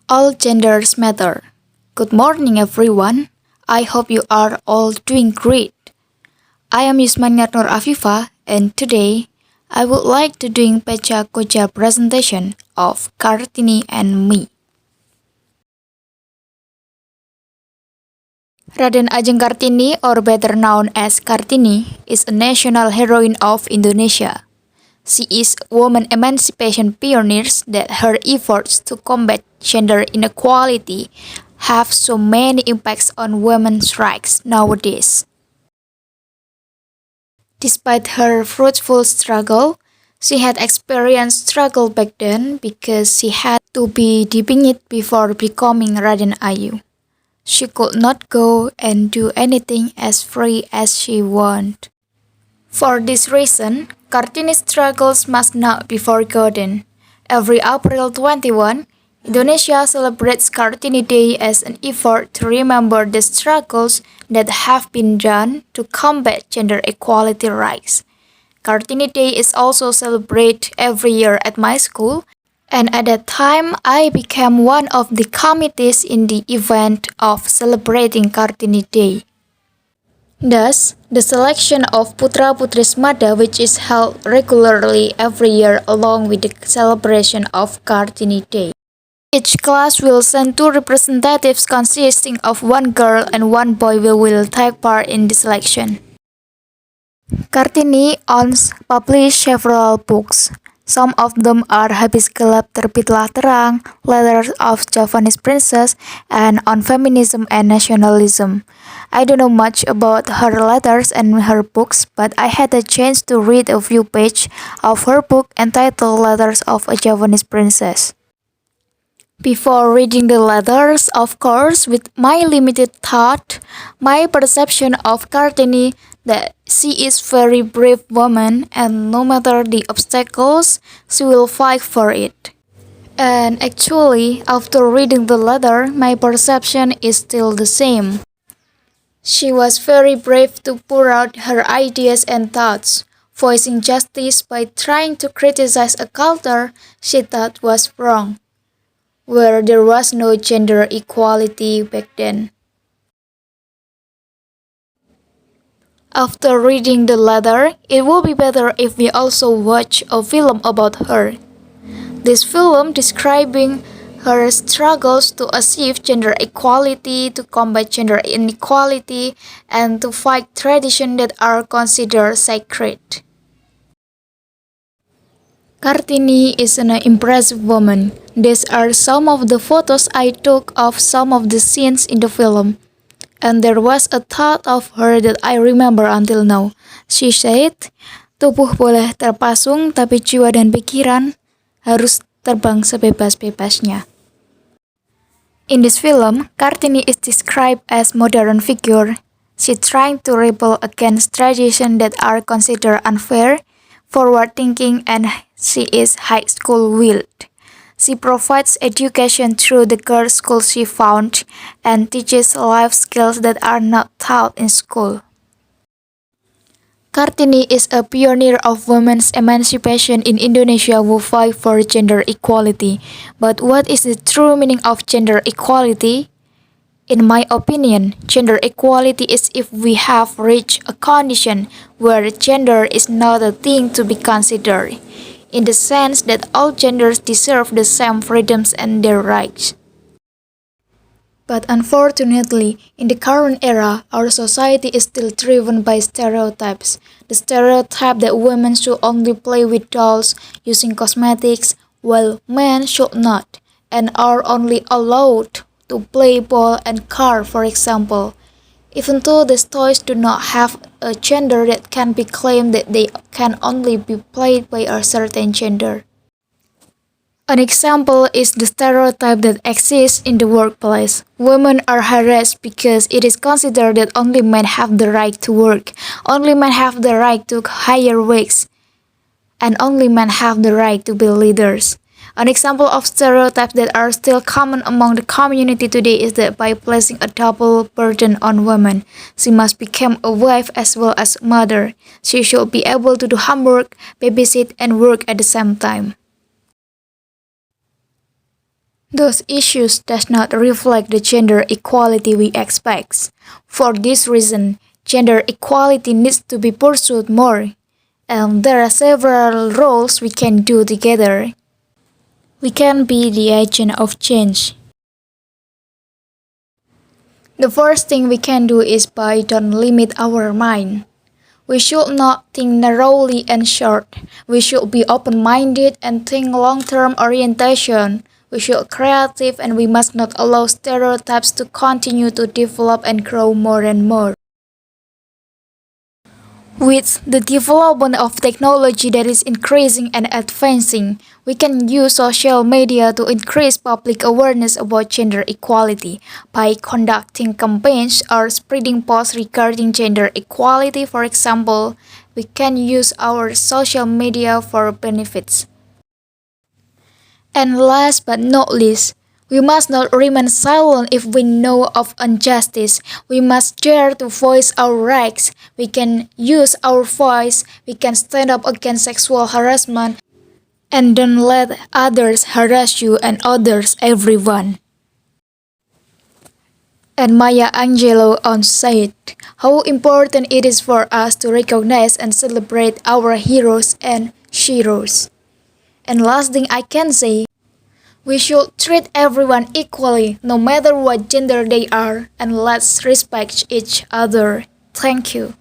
All genders matter. Good morning, everyone. I hope you are all doing great. I am Yusmania Nur Afifa, and today I would like to doing Pecha Kucha presentation of Kartini and me. Raden Ajeng Kartini, or better known as Kartini, is a national heroine of Indonesia. She is a woman emancipation pioneer that her efforts to combat gender inequality have so many impacts on women's rights nowadays. Despite her fruitful struggle, she had experienced struggle back then because she had to be debinged before becoming Raden Ayu. She could not go and do anything as free as she wanted. For this reason, Kartini's struggles must not be forgotten. Every April 21, Indonesia celebrates Kartini Day as an effort to remember the struggles that have been done to combat gender equality rights. Kartini Day is also celebrated every year at my school, and at that time I became one of the committees in the event of celebrating Kartini Day. Thus, the selection of Putra Putri Smada, which is held regularly every year along with the celebration of Kartini Day. Each class will send 2 representatives consisting of 1 girl and 1 boy will take part in the selection. Kartini owns published several books. Some of them are Habis Gelap Terbitlah Terang, Letters of Javanese Princess, and On Feminism and Nationalism. I don't know much about her letters and her books, but I had a chance to read a few pages of her book entitled Letters of a Javanese Princess. Before reading the letters, of course, with my limited thought, my perception of Kartini that she is very brave woman and no matter the obstacles, she will fight for it. And actually, after reading the letter, my perception is still the same. She was very brave to pour out her ideas and thoughts, voicing justice by trying to criticize a culture she thought was wrong, where there was no gender equality back then. After reading the letter, it would be better if we also watch a film about her. This film describing her struggles to achieve gender equality, to combat gender inequality, and to fight traditions that are considered sacred. Kartini is an impressive woman. These are some of the photos I took of some of the scenes in the film. And there was a thought of her that I remember until now. She said, "Tubuh boleh terpasung, tapi jiwa dan pikiran harus terbang sebebas-bebasnya." In this film, Kartini is described as modern figure. She trying to rebel against traditions that are considered unfair, forward-thinking, and she is high school-willed. She provides education through the girls' school she found and teaches life skills that are not taught in school. Kartini is a pioneer of women's emancipation in Indonesia who fight for gender equality. But what is the true meaning of gender equality? In my opinion, gender equality is if we have reached a condition where gender is not a thing to be considered, in the sense that all genders deserve the same freedoms and their rights. But unfortunately, in the current era, our society is still driven by stereotypes. The stereotype that women should only play with dolls using cosmetics, while men should not, and are only allowed to play ball and car, for example. Even though these toys do not have a gender that can be claimed that they can only be played by a certain gender. An example is the stereotype that exists in the workplace. Women are harassed because it is considered that only men have the right to work, only men have the right to higher wages, and only men have the right to be leaders. An example of stereotypes that are still common among the community today is that by placing a double burden on women, she must become a wife as well as mother. She should be able to do homework, babysit, and work at the same time. Those issues does not reflect the gender equality we expect. For this reason, gender equality needs to be pursued more. And there are several roles we can do together. We can be the agent of change. The first thing we can do is by don't limit our mind. We should not think narrowly and short. We should be open-minded and think long-term orientation. We should creative and we must not allow stereotypes to continue to develop and grow more and more. With the development of technology that is increasing and advancing, we can use social media to increase public awareness about gender equality by conducting campaigns or spreading posts regarding gender equality. For example, we can use our social media for benefits. And last but not least, we must not remain silent if we know of injustice. We must dare to voice our rights. We can use our voice. We can stand up against sexual harassment. And don't let others harass you and others, everyone. And Maya Angelou once said, how important it is for us to recognize and celebrate our heroes and sheroes. And last thing I can say, we should treat everyone equally, no matter what gender they are, and let's respect each other. Thank you.